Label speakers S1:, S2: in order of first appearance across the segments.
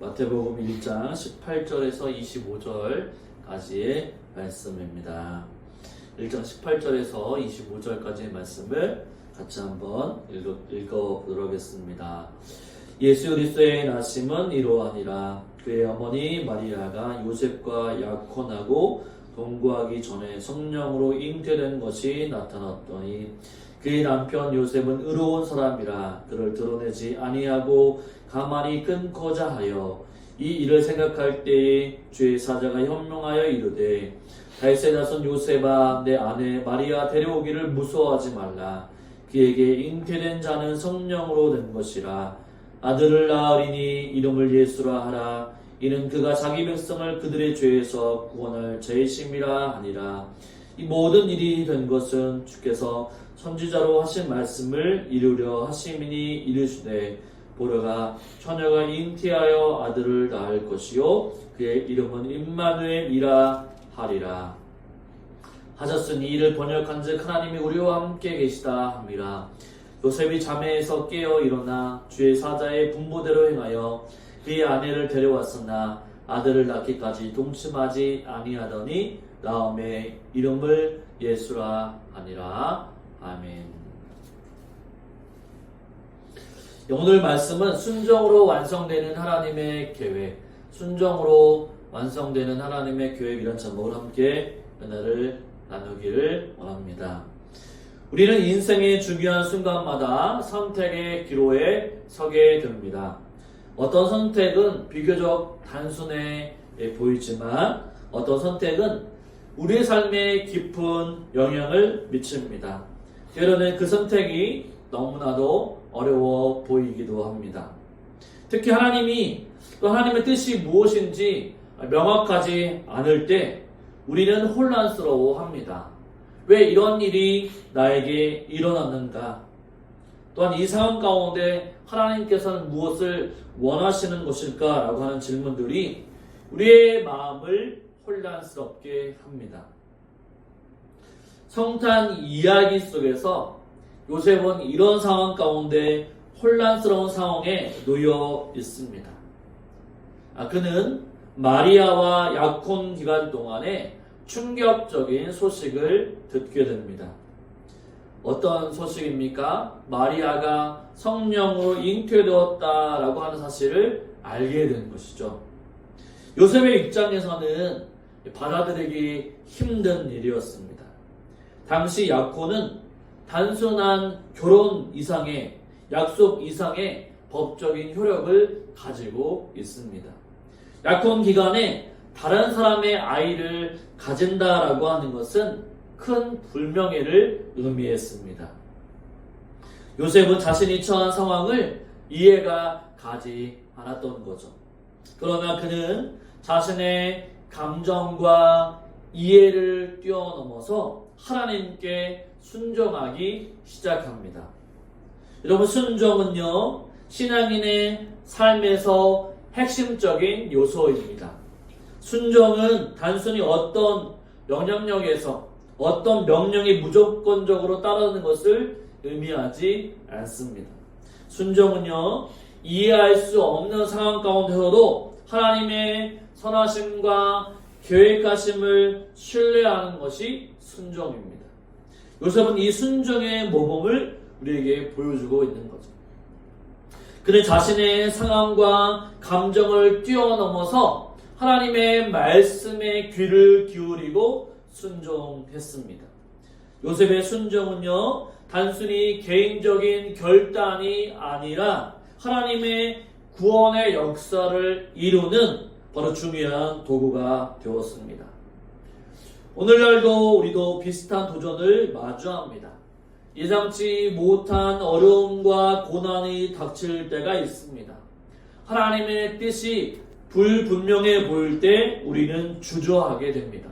S1: 마태복음 1장 18절에서 25절까지의 말씀입니다. 1장 18절에서 25절까지의 말씀을 같이 한번 읽어보도록 하겠습니다. 예수 그리스도의 나심은 이러하니라. 그의 어머니 마리아가 요셉과 약혼하고 동거하기 전에 성령으로 잉태된 것이 나타났더니 그의 남편 요셉은 의로운 사람이라 그를 드러내지 아니하고 가만히 끊고자 하여 이 일을 생각할 때에 주의 사자가 현명하여 이르되 다윗의 자손 요셉아 내 아내 마리아 데려오기를 무서워하지 말라. 그에게 잉태된 자는 성령으로 된 것이라. 아들을 낳으리니 이름을 예수라 하라. 이는 그가 자기 백성을 그들의 죄에서 구원할 자의심이라 하니라. 이 모든 일이 된 것은 주께서 선지자로 하신 말씀을 이루려 하심이니 이르시되 보라가 처녀가 잉태하여 아들을 낳을 것이요 그의 이름은 임마누엘이라 하리라. 하셨으니 이를 번역한즉 하나님이 우리와 함께 계시다 함이라. 요셉이 잠에서 깨어 일어나 주의 사자의 분부대로 행하여 그의 아내를 데려왔으나 아들을 낳기까지 동침하지 아니하더니 나음에 이름을 예수라 하니라. 아멘. 오늘 말씀은 순종으로 완성되는 하나님의 계획, 순종으로 완성되는 하나님의 계획이라는 제목을 함께 은혜를 나누기를 원합니다. 우리는 인생의 중요한 순간마다 선택의 기로에 서게 됩니다. 어떤 선택은 비교적 단순해 보이지만 어떤 선택은 우리의 삶에 깊은 영향을 미칩니다. 때로는 그 선택이 너무나도 어려워 보이기도 합니다. 특히 하나님이 또 하나님의 뜻이 무엇인지 명확하지 않을 때 우리는 혼란스러워합니다. 왜 이런 일이 나에게 일어났는가? 또한 이 상황 가운데 하나님께서는 무엇을 원하시는 것일까? 라고 하는 질문들이 우리의 마음을 혼란스럽게 합니다. 성탄 이야기 속에서 요셉은 이런 상황 가운데 혼란스러운 상황에 놓여 있습니다. 그는 마리아와 약혼 기간 동안에 충격적인 소식을 듣게 됩니다. 어떤 소식입니까? 마리아가 성령으로 잉태되었다라고 하는 사실을 알게 된 것이죠. 요셉의 입장에서는 받아들이기 힘든 일이었습니다. 당시 약혼은 단순한 결혼 이상의 약속 이상의 법적인 효력을 가지고 있습니다. 약혼 기간에 다른 사람의 아이를 가진다라고 하는 것은 큰 불명예를 의미했습니다. 요셉은 자신이 처한 상황을 이해가 가지 않았던 거죠. 그러나 그는 자신의 감정과 이해를 뛰어넘어서 하나님께 순종하기 시작합니다. 여러분, 순종은요, 신앙인의 삶에서 핵심적인 요소입니다. 순종은 단순히 어떤 영향력에서 어떤 명령이 무조건적으로 따르는 것을 의미하지 않습니다. 순종은요, 이해할 수 없는 상황 가운데서도 하나님의 선하심과 계획하심을 신뢰하는 것이 순종입니다. 요셉은 이 순종의 모범을 우리에게 보여주고 있는 거죠. 그는 자신의 상황과 감정을 뛰어넘어서 하나님의 말씀에 귀를 기울이고 순종했습니다. 요셉의 순종은요, 단순히 개인적인 결단이 아니라 하나님의 구원의 역사를 이루는 바로 중요한 도구가 되었습니다. 오늘날도 우리도 비슷한 도전을 마주합니다. 예상치 못한 어려움과 고난이 닥칠 때가 있습니다. 하나님의 뜻이 불분명해 보일 때 우리는 주저하게 됩니다.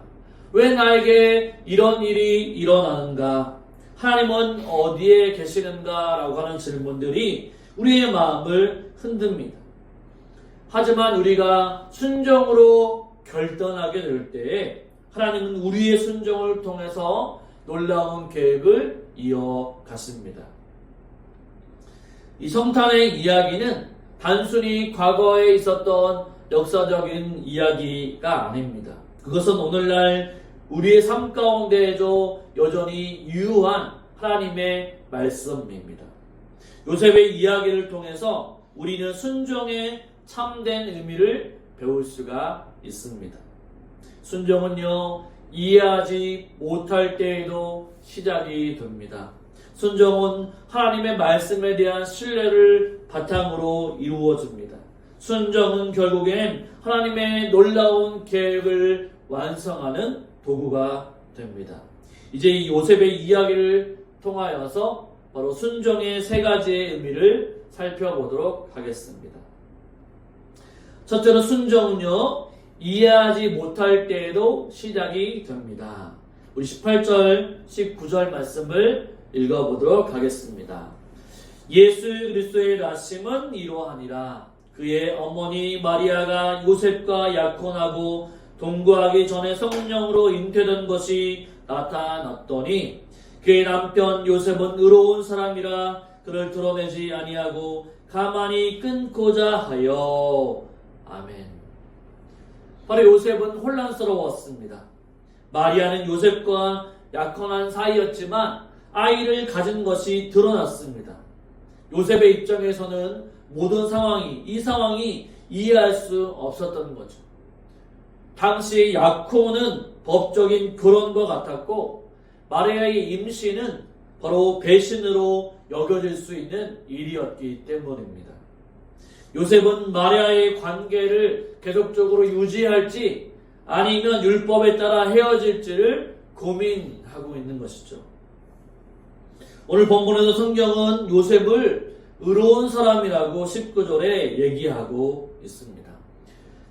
S1: 왜 나에게 이런 일이 일어나는가? 하나님은 어디에 계시는가? 라고 하는 질문들이 우리의 마음을 흔듭니다. 하지만 우리가 순종으로 결단하게 될 때에 하나님은 우리의 순종을 통해서 놀라운 계획을 이어가십니다. 이 성탄의 이야기는 단순히 과거에 있었던 역사적인 이야기가 아닙니다. 그것은 오늘날 우리의 삶 가운데에도 여전히 유효한 하나님의 말씀입니다. 요셉의 이야기를 통해서 우리는 순종의 참된 의미를 배울 수가 있습니다. 순종은요, 이해하지 못할 때에도 시작이 됩니다. 순종은 하나님의 말씀에 대한 신뢰를 바탕으로 이루어집니다. 순종은 결국엔 하나님의 놀라운 계획을 완성하는 도구가 됩니다. 이제 이 요셉의 이야기를 통하여서 바로 순종의 세 가지의 의미를 살펴보도록 하겠습니다. 첫째로 순종은요, 이해하지 못할 때에도 시작이 됩니다. 우리 18절, 19절 말씀을 읽어보도록 하겠습니다. 예수 그리스도의 나심은 이러하니라. 그의 어머니 마리아가 요셉과 약혼하고 동거하기 전에 성령으로 잉태된 것이 나타났더니 그의 남편 요셉은 의로운 사람이라 그를 드러내지 아니하고 가만히 끊고자 하여. 아멘. 바로 요셉은 혼란스러웠습니다. 마리아는 요셉과 약혼한 사이였지만 아이를 가진 것이 드러났습니다. 요셉의 입장에서는 모든 상황이, 이 상황이 이해할 수 없었던 거죠. 당시 약혼은 법적인 결혼과 같았고 마리아의 임신은 바로 배신으로 여겨질 수 있는 일이었기 때문입니다. 요셉은 마리아의 관계를 계속적으로 유지할지 아니면 율법에 따라 헤어질지를 고민하고 있는 것이죠. 오늘 본문에서 성경은 요셉을 의로운 사람이라고 19절에 얘기하고 있습니다.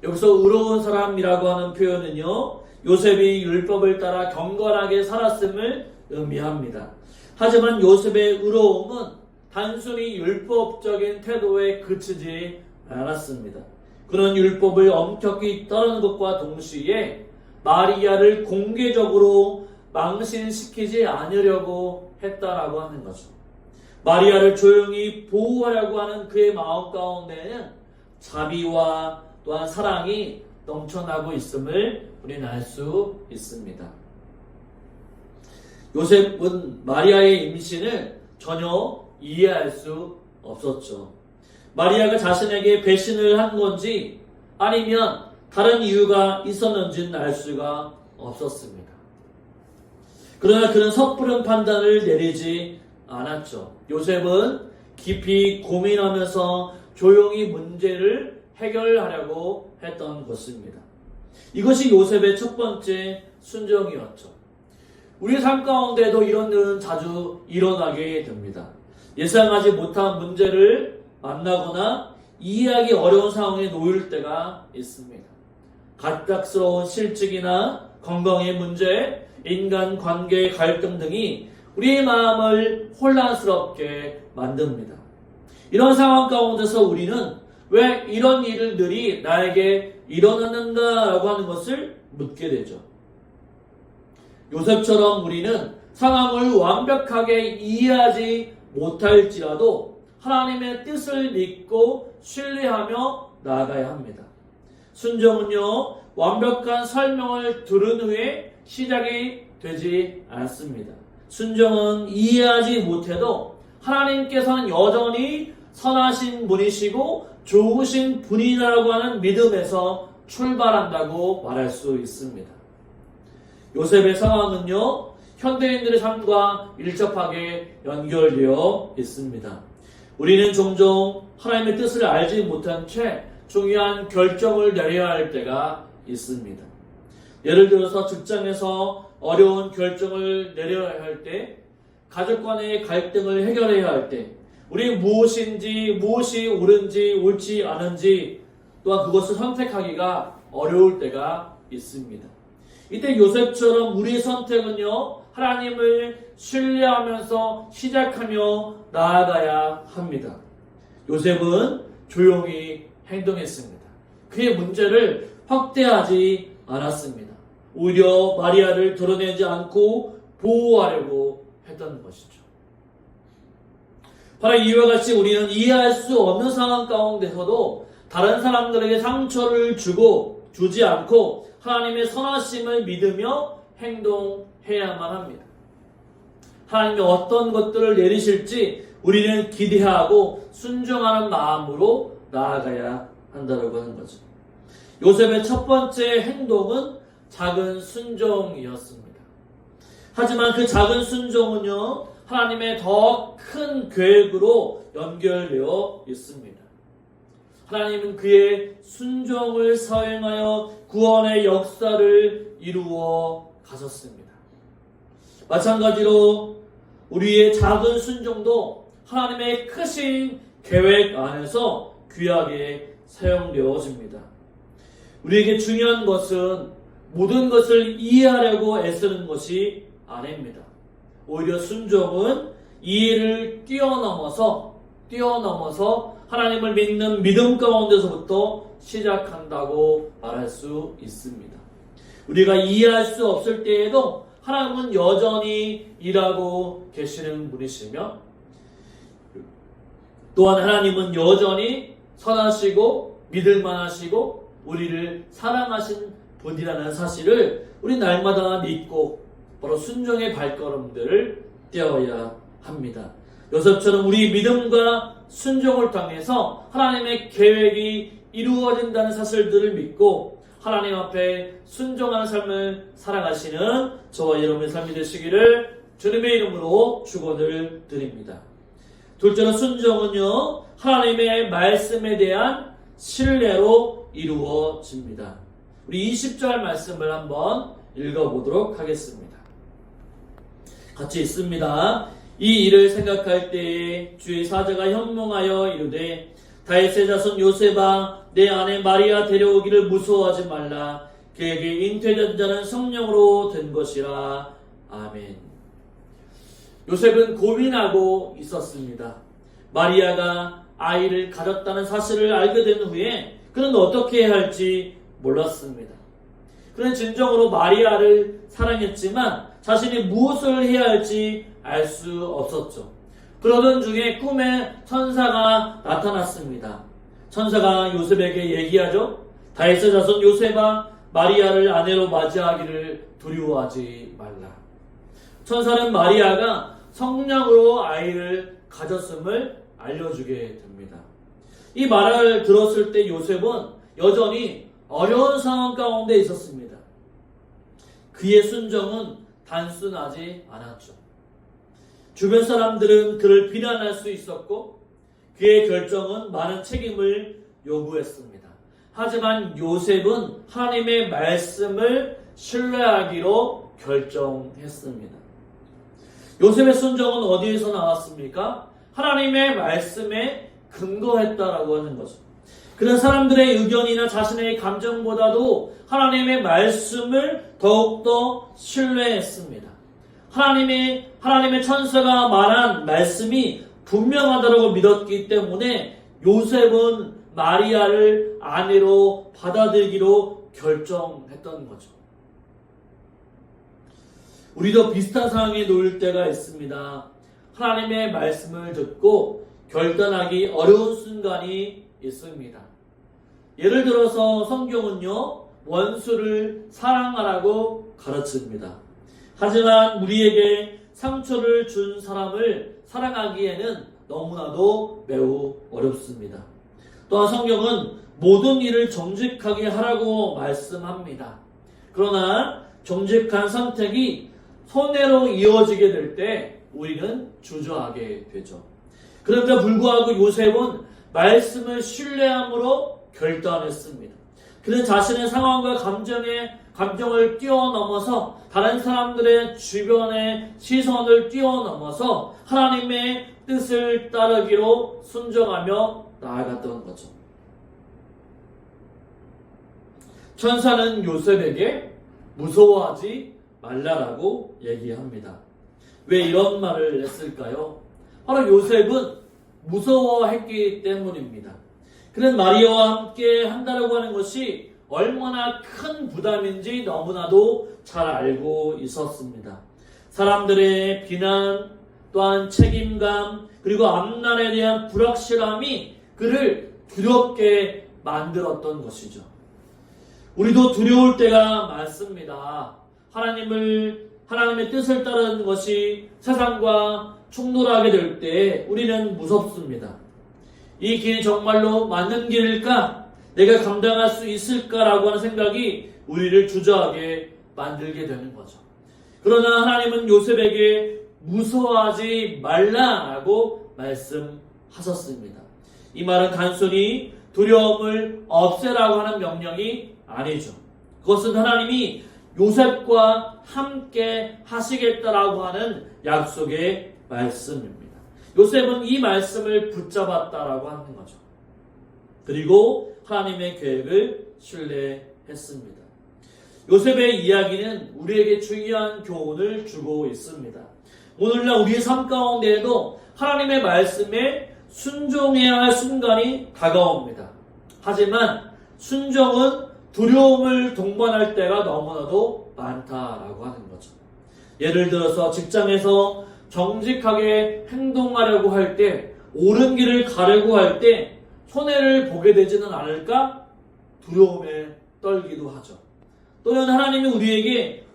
S1: 여기서 의로운 사람이라고 하는 표현은요, 요셉이 율법을 따라 경건하게 살았음을 의미합니다. 하지만 요셉의 의로움은 단순히 율법적인 태도에 그치지 않았습니다. 그런 율법을 엄격히 따르는 것과 동시에 마리아를 공개적으로 망신시키지 않으려고 했다라고 하는 거죠. 마리아를 조용히 보호하려고 하는 그의 마음 가운데는 자비와 또한 사랑이 넘쳐나고 있음을 우리는 알 수 있습니다. 요셉은 마리아의 임신을 전혀 이해할 수 없었죠. 마리아가 자신에게 배신을 한 건지 아니면 다른 이유가 있었는지는 알 수가 없었습니다. 그러나 그는 섣부른 판단을 내리지 않았죠. 요셉은 깊이 고민하면서 조용히 문제를 해결하려고 했던 것입니다. 이것이 요셉의 첫 번째 순종이었죠. 우리 삶 가운데도 이런 일은 자주 일어나게 됩니다. 예상하지 못한 문제를 만나거나 이해하기 어려운 상황에 놓일 때가 있습니다. 갑작스러운 실직이나 건강의 문제, 인간관계의 갈등 등이 우리의 마음을 혼란스럽게 만듭니다. 이런 상황 가운데서 우리는 왜 이런 일들이 나에게 일어났는가라고 하는 것을 묻게 되죠. 요셉처럼 우리는 상황을 완벽하게 이해하지 못할지라도 하나님의 뜻을 믿고 신뢰하며 나아가야 합니다. 순종은요, 완벽한 설명을 들은 후에 시작이 되지 않습니다. 순종은 이해하지 못해도 하나님께서는 여전히 선하신 분이시고 좋으신 분이라고 하는 믿음에서 출발한다고 말할 수 있습니다. 요셉의 상황은요, 현대인들의 삶과 밀접하게 연결되어 있습니다. 우리는 종종 하나님의 뜻을 알지 못한 채 중요한 결정을 내려야 할 때가 있습니다. 예를 들어서 직장에서 어려운 결정을 내려야 할 때, 가족 간의 갈등을 해결해야 할 때, 우리 무엇이 옳지 않은지 또한 그것을 선택하기가 어려울 때가 있습니다. 이때 요셉처럼 우리의 선택은요, 하나님을 신뢰하면서 시작하며 나아가야 합니다. 요셉은 조용히 행동했습니다. 그의 문제를 확대하지 않았습니다. 오히려 마리아를 드러내지 않고 보호하려고 했던 것이죠. 바로 이와 같이 우리는 이해할 수 없는 상황 가운데서도 다른 사람들에게 상처를 주지 않고 하나님의 선하심을 믿으며 행동해야만 합니다. 하나님이 어떤 것들을 내리실지 우리는 기대하고 순종하는 마음으로 나아가야 한다고 하는 거죠. 요셉의 첫 번째 행동은 작은 순종이었습니다. 하지만 그 작은 순종은요, 하나님의 더 큰 계획으로 연결되어 있습니다. 하나님은 그의 순종을 사용하여 구원의 역사를 이루어 가셨습니다. 마찬가지로 우리의 작은 순종도 하나님의 크신 계획 안에서 귀하게 사용되어집니다. 우리에게 중요한 것은 모든 것을 이해하려고 애쓰는 것이 아닙니다. 오히려 순종은 이해를 뛰어넘어서 하나님을 믿는 믿음 가운데서부터 시작한다고 말할 수 있습니다. 우리가 이해할 수 없을 때에도 하나님은 여전히 일하고 계시는 분이시며, 또한 하나님은 여전히 선하시고 믿을만하시고 우리를 사랑하신 분이라는 사실을 우리 날마다 믿고 바로 순종의 발걸음들을 떼어야 합니다. 요셉처럼 우리 믿음과 순종을 통해서 하나님의 계획이 이루어진다는 사실들을 믿고 하나님 앞에 순종하는 삶을 살아가시는 저와 여러분의 삶이 되시기를 주님의 이름으로 축원을 드립니다. 둘째로 순종은요, 하나님의 말씀에 대한 신뢰로 이루어집니다. 우리 20절 말씀을 한번 읽어보도록 하겠습니다. 같이 읽습니다. 이 일을 생각할 때에 주의 사자가 현몽하여 이르되 다윗의 자손 요셉아 내 아내 마리아 데려오기를 무서워하지 말라. 그에게 잉태된 자는 성령으로 된 것이라. 아멘. 요셉은 고민하고 있었습니다. 마리아가 아이를 가졌다는 사실을 알게 된 후에 그는 어떻게 해야 할지 몰랐습니다. 그는 진정으로 마리아를 사랑했지만 자신이 무엇을 해야 할지 알 수 없었죠. 그러던 중에 꿈에 천사가 나타났습니다. 천사가 요셉에게 얘기하죠. 다윗의 자손 요셉아 마리아를 아내로 맞이하기를 두려워하지 말라. 천사는 마리아가 성령으로 아이를 가졌음을 알려주게 됩니다. 이 말을 들었을 때 요셉은 여전히 어려운 상황 가운데 있었습니다. 그의 순종은 단순하지 않았죠. 주변 사람들은 그를 비난할 수 있었고 그의 결정은 많은 책임을 요구했습니다. 하지만 요셉은 하나님의 말씀을 신뢰하기로 결정했습니다. 요셉의 순종은 어디에서 나왔습니까? 하나님의 말씀에 근거했다라고 하는 거죠. 그는 사람들의 의견이나 자신의 감정보다도 하나님의 말씀을 더욱더 신뢰했습니다. 하나님의 천사가 말한 말씀이 분명하다고 믿었기 때문에 요셉은 마리아를 아내로 받아들이기로 결정했던 거죠. 우리도 비슷한 상황에 놓일 때가 있습니다. 하나님의 말씀을 듣고 결단하기 어려운 순간이 있습니다. 예를 들어서 성경은요, 원수를 사랑하라고 가르칩니다. 하지만 우리에게 상처를 준 사람을 사랑하기에는 너무나도 매우 어렵습니다. 또한 성경은 모든 일을 정직하게 하라고 말씀합니다. 그러나 정직한 선택이 손해로 이어지게 될 때 우리는 주저하게 되죠. 그런데 불구하고 요셉은 말씀을 신뢰함으로 결단했습니다. 그는 자신의 상황과 감정을 뛰어넘어서 다른 사람들의 주변의 시선을 뛰어넘어서 하나님의 뜻을 따르기로 순종하며 나아갔던 거죠. 천사는 요셉에게 무서워하지 말라라고 얘기합니다. 왜 이런 말을 했을까요? 바로 요셉은 무서워했기 때문입니다. 그는 마리아와 함께 한다라고 하는 것이 얼마나 큰 부담인지 너무나도 잘 알고 있었습니다. 사람들의 비난, 또한 책임감, 그리고 앞날에 대한 불확실함이 그를 두렵게 만들었던 것이죠. 우리도 두려울 때가 많습니다. 하나님의 뜻을 따르는 것이 세상과 충돌하게 될 때 우리는 무섭습니다. 이 길이 정말로 맞는 길일까? 내가 감당할 수 있을까라고 하는 생각이 우리를 주저하게 만들게 되는 거죠. 그러나 하나님은 요셉에게 무서워하지 말라라고 말씀하셨습니다. 이 말은 단순히 두려움을 없애라고 하는 명령이 아니죠. 그것은 하나님이 요셉과 함께 하시겠다라고 하는 약속의 말씀입니다. 요셉은 이 말씀을 붙잡았다라고 하는 거죠. 그리고 하나님의 계획을 신뢰했습니다. 요셉의 이야기는 우리에게 중요한 교훈을 주고 있습니다. 오늘날 우리의 삶 가운데에도 하나님의 말씀에 순종해야 할 순간이 다가옵니다. 하지만 순종은 두려움을 동반할 때가 너무나도 많다라고 하는 거죠. 예를 들어서 직장에서 정직하게 행동하려고 할 때, 옳은 길을 가려고 할 때 손해를 보게 되지는 않을까 두려움에 떨기도 하죠. 또는 하나님이 우리에게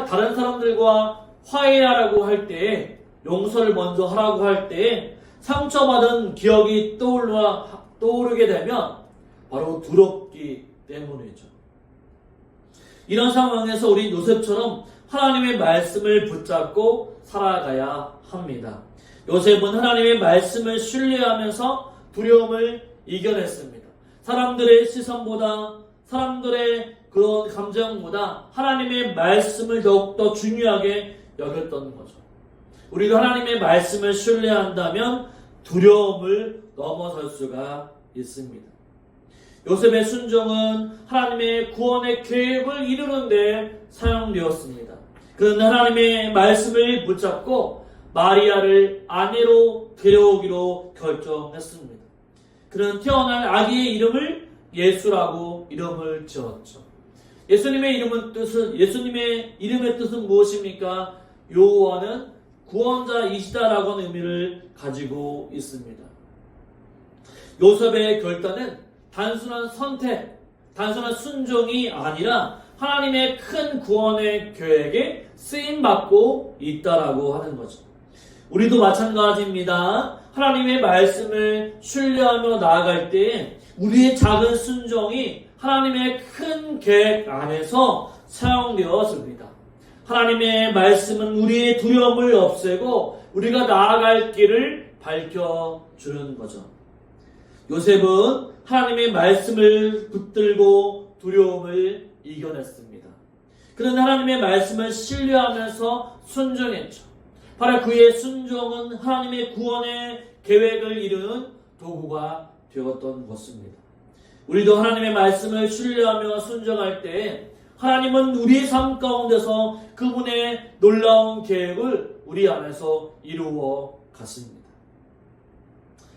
S1: 다른 사람들과 화해하라고 할 때, 용서를 먼저 하라고 할 때 상처받은 기억이 떠오르게 되면 바로 두렵기 때문이죠. 이런 상황에서 우리 요셉처럼 하나님의 말씀을 붙잡고 살아가야 합니다. 요셉은 하나님의 말씀을 신뢰하면서 두려움을 이겨냈습니다. 사람들의 시선보다, 사람들의 그런 감정보다 하나님의 말씀을 더욱더 중요하게 여겼던 거죠. 우리도 하나님의 말씀을 신뢰한다면 두려움을 넘어설 수가 있습니다. 요셉의 순종은 하나님의 구원의 계획을 이루는 데 사용되었습니다. 그는 하나님의 말씀을 붙잡고 마리아를 아내로 데려오기로 결정했습니다. 그는 태어날 아기의 이름을 예수라고 이름을 지었죠. 예수님의 이름의 뜻은 무엇입니까? 여호와는 구원자이시다라고 하는 의미를 가지고 있습니다. 요셉의 결단은 단순한 선택, 단순한 순종이 아니라 하나님의 큰 구원의 계획에 쓰임받고 있다라고 하는 거죠. 우리도 마찬가지입니다. 하나님의 말씀을 신뢰하며 나아갈 때 우리의 작은 순종이 하나님의 큰 계획 안에서 사용되었습니다. 하나님의 말씀은 우리의 두려움을 없애고 우리가 나아갈 길을 밝혀주는 거죠. 요셉은 하나님의 말씀을 붙들고 두려움을 이겨냈습니다. 그는 하나님의 말씀을 신뢰하면서 순종했죠. 바로 그의 순종은 하나님의 구원의 계획을 이루는 도구가 되었던 것입니다. 우리도 하나님의 말씀을 신뢰하며 순종할 때 하나님은 우리의 삶 가운데서 그분의 놀라운 계획을 우리 안에서 이루어 가십니다.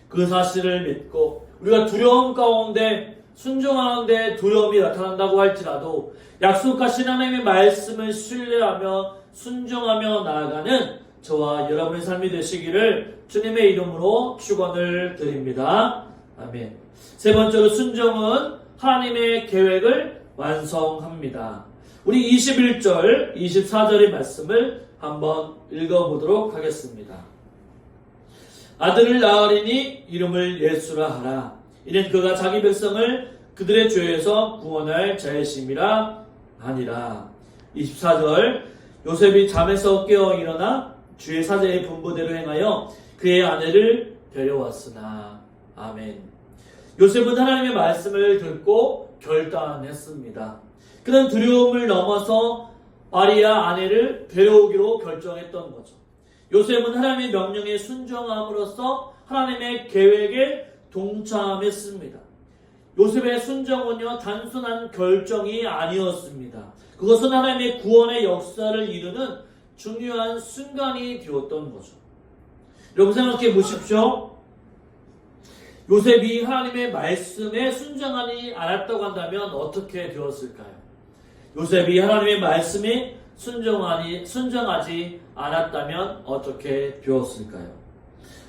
S1: 그 사실을 믿고 우리가 두려움 가운데 순종하는데 두려움이 나타난다고 할지라도 약속하신 하나님의 말씀을 신뢰하며 순종하며 나아가는 저와 여러분의 삶이 되시기를 주님의 이름으로 축원을 드립니다. 아멘. 세 번째로 순종은 하나님의 계획을 완성합니다. 우리 21절, 24절의 말씀을 한번 읽어보도록 하겠습니다. 아들을 낳으리니 이름을 예수라 하라. 이는 그가 자기 백성을 그들의 죄에서 구원할 자의심이라 하니라. 24절, 요셉이 잠에서 깨어 일어나 주의 사제의 분부대로 행하여 그의 아내를 데려왔으나. 아멘. 요셉은 하나님의 말씀을 듣고 결단했습니다. 그는 두려움을 넘어서 마리아 아내를 데려오기로 결정했던 거죠. 요셉은 하나님의 명령에 순종함으로써 하나님의 계획에 동참했습니다. 요셉의 순종은요, 단순한 결정이 아니었습니다. 그것은 하나님의 구원의 역사를 이루는 중요한 순간이 되었던 거죠. 여러분 생각해 보십시오. 요셉이 하나님의 말씀에 순종하지 않았다고 한다면 어떻게 되었을까요? 요셉이 하나님의 말씀에 순종하지 않았다면 어떻게 되었을까요?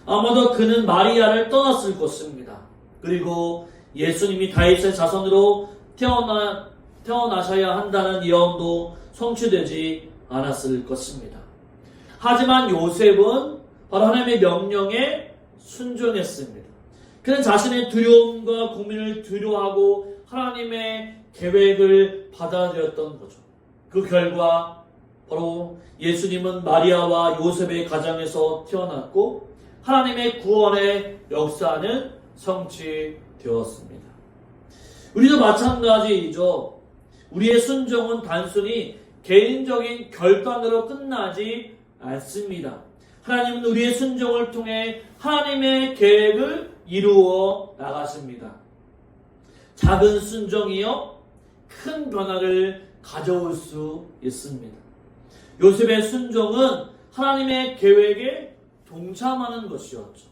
S1: 아마도 그는 마리아를 떠났을 것입니다. 그리고 예수님이 다윗의 자손으로 태어나셔야 한다는 예언도 성취되지 않았을 것입니다. 하지만 요셉은 바로 하나님의 명령에 순종했습니다. 그는 자신의 두려움과 고민을 두려워하고 하나님의 계획을 받아들였던 거죠. 그 결과 바로 예수님은 마리아와 요셉의 가정에서 태어났고 하나님의 구원의 역사는 성취되었습니다. 우리도 마찬가지이죠. 우리의 순종은 단순히 개인적인 결단으로 끝나지 않습니다. 하나님은 우리의 순종을 통해 하나님의 계획을 이루어 나가십니다. 작은 순종이요 큰 변화를 가져올 수 있습니다. 요셉의 순종은 하나님의 계획에 동참하는 것이었죠.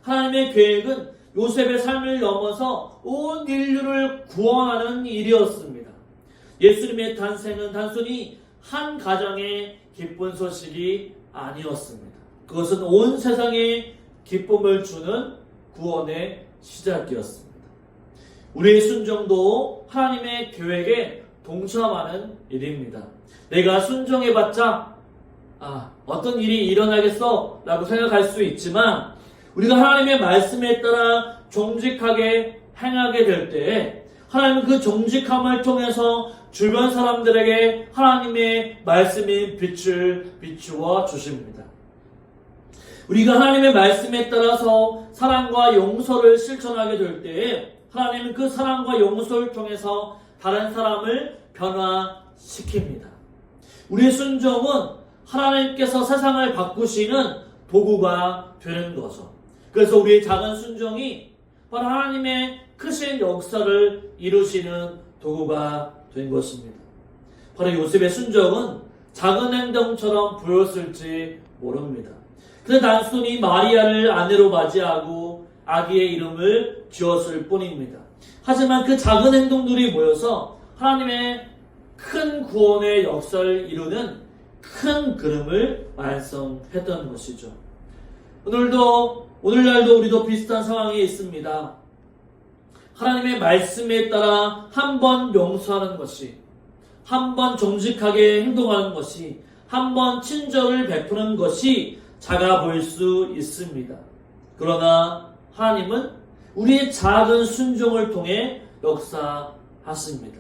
S1: 하나님의 계획은 요셉의 삶을 넘어서 온 인류를 구원하는 일이었습니다. 예수님의 탄생은 단순히 한 가정의 기쁜 소식이 아니었습니다. 그것은 온 세상에 기쁨을 주는 구원의 시작이었습니다. 우리의 순종도 하나님의 계획에 동참하는 일입니다. 내가 순종해봤자 어떤 일이 일어나겠어 라고 생각할 수 있지만 우리가 하나님의 말씀에 따라 정직하게 행하게 될 때에 하나님은 그 정직함을 통해서 주변 사람들에게 하나님의 말씀인 빛을 비추어 주십니다. 우리가 하나님의 말씀에 따라서 사랑과 용서를 실천하게 될 때에 하나님은 그 사랑과 용서를 통해서 다른 사람을 변화시킵니다. 우리의 순종은 하나님께서 세상을 바꾸시는 도구가 되는 거죠. 그래서 우리의 작은 순종이 바로 하나님의 크신 역사를 이루시는 도구가 된 것입니다. 바로 요셉의 순종은 작은 행동처럼 보였을지 모릅니다. 그는 단순히 마리아를 아내로 맞이하고 아기의 이름을 지었을 뿐입니다. 하지만 그 작은 행동들이 모여서 하나님의 큰 구원의 역사를 이루는 큰 그림을 완성했던 것이죠. 오늘날도 우리도 비슷한 상황에 있습니다. 하나님의 말씀에 따라 한 번 용서하는 것이, 한 번 정직하게 행동하는 것이, 한 번 친절을 베푸는 것이 작아 보일 수 있습니다. 그러나 하나님은 우리의 작은 순종을 통해 역사하십니다.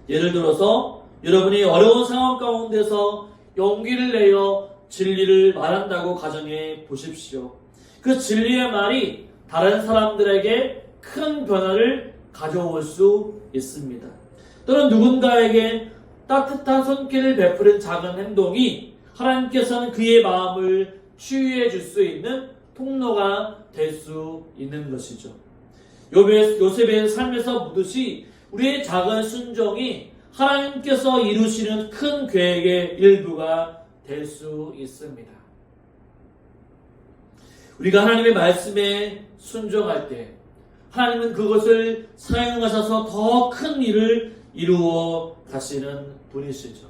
S1: 예를 들어서 여러분이 어려운 상황 가운데서 용기를 내어 진리를 말한다고 가정해 보십시오. 그 진리의 말이 다른 사람들에게 큰 변화를 가져올 수 있습니다. 또는 누군가에게 따뜻한 손길을 베푸는 작은 행동이 하나님께서는 그의 마음을 치유해 줄 수 있는 통로가 될 수 있는 것이죠. 요셉의 삶에서 묻듯이 우리의 작은 순종이 하나님께서 이루시는 큰 계획의 일부가 될 수 있습니다. 우리가 하나님의 말씀에 순종할 때 하나님은 그것을 사용하셔서 더 큰 일을 이루어 가시는 분이시죠.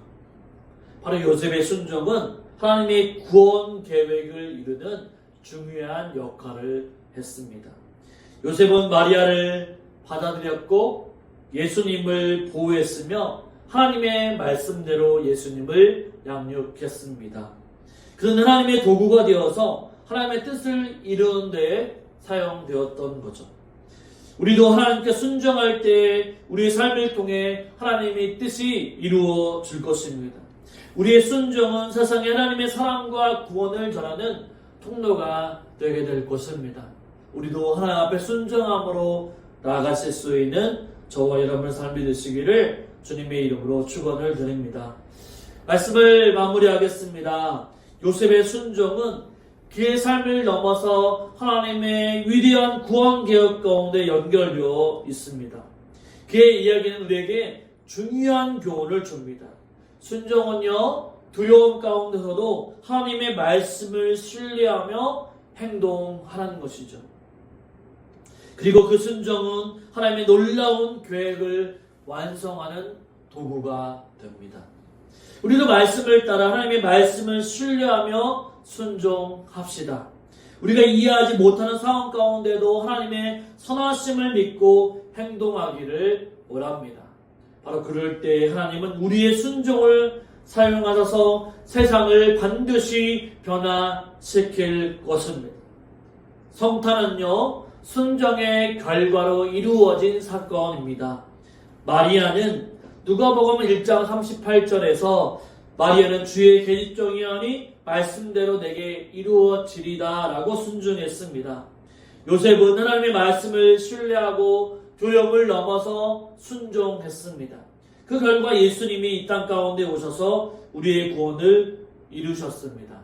S1: 바로 요셉의 순종은 하나님의 구원 계획을 이루는 중요한 역할을 했습니다. 요셉은 마리아를 받아들였고 예수님을 보호했으며 하나님의 말씀대로 예수님을 양육했습니다. 그는 하나님의 도구가 되어서 하나님의 뜻을 이루는 데 사용되었던 거죠. 우리도 하나님께 순종할 때 우리의 삶을 통해 하나님의 뜻이 이루어질 것입니다. 우리의 순종은 세상에 하나님의 사랑과 구원을 전하는 통로가 되게 될 것입니다. 우리도 하나님 앞에 순종함으로 나아가실 수 있는 저와 여러분의 삶이 되시기를 주님의 이름으로 축원을 드립니다. 말씀을 마무리하겠습니다. 요셉의 순종은 그의 삶을 넘어서 하나님의 위대한 구원 계획 가운데 연결되어 있습니다. 그의 이야기는 우리에게 중요한 교훈을 줍니다. 순종은요, 두려움 가운데서도 하나님의 말씀을 신뢰하며 행동하라는 것이죠. 그리고 그 순종은 하나님의 놀라운 계획을 완성하는 도구가 됩니다. 우리도 말씀을 따라 하나님의 말씀을 신뢰하며 순종합시다. 우리가 이해하지 못하는 상황 가운데도 하나님의 선하심을 믿고 행동하기를 원합니다. 바로 그럴 때 하나님은 우리의 순종을 사용하셔서 세상을 반드시 변화시킬 것입니다. 성탄은요, 순종의 결과로 이루어진 사건입니다. 마리아는 누가복음 1장 38절에서 마리아는 주의 계집종이 하니 말씀대로 내게 이루어지리다 라고 순종했습니다. 요셉은 하나님의 말씀을 신뢰하고 두려움을 넘어서 순종했습니다. 그 결과 예수님이 이 땅 가운데 오셔서 우리의 구원을 이루셨습니다.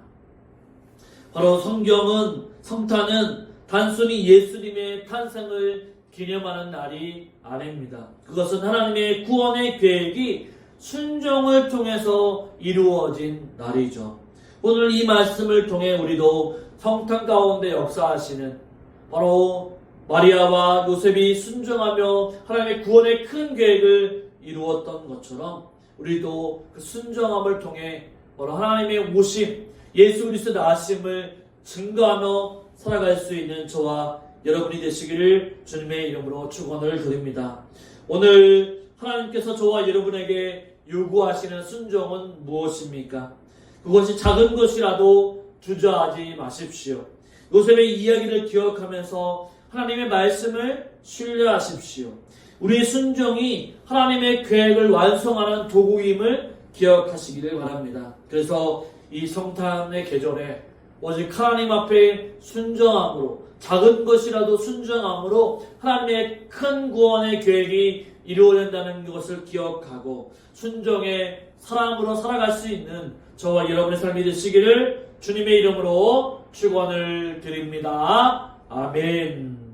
S1: 바로 성탄은 단순히 예수님의 탄생을 기념하는 날이 아닙니다. 그것은 하나님의 구원의 계획이 순종을 통해서 이루어진 날이죠. 오늘 이 말씀을 통해 우리도 성탄 가운데 역사하시는 바로 마리아와 요셉이 순종하며 하나님의 구원의 큰 계획을 이루었던 것처럼 우리도 그 순종함을 통해 바로 하나님의 오심, 예수 그리스도 나심을 증거하며 살아갈 수 있는 저와 여러분이 되시기를 주님의 이름으로 축원을 드립니다. 오늘 하나님께서 저와 여러분에게 요구하시는 순종은 무엇입니까? 그것이 작은 것이라도 주저하지 마십시오. 요셉의 이야기를 기억하면서 하나님의 말씀을 신뢰하십시오. 우리의 순종이 하나님의 계획을 완성하는 도구임을 기억하시기를 바랍니다. 그래서 이 성탄의 계절에 오직 하나님 앞에 순종함으로, 작은 것이라도 순종함으로 하나님의 큰 구원의 계획이 이루어진다는 것을 기억하고 순종의 사람으로 살아갈 수 있는 저와 여러분의 삶이 되시기를 주님의 이름으로 축원을 드립니다. 아멘.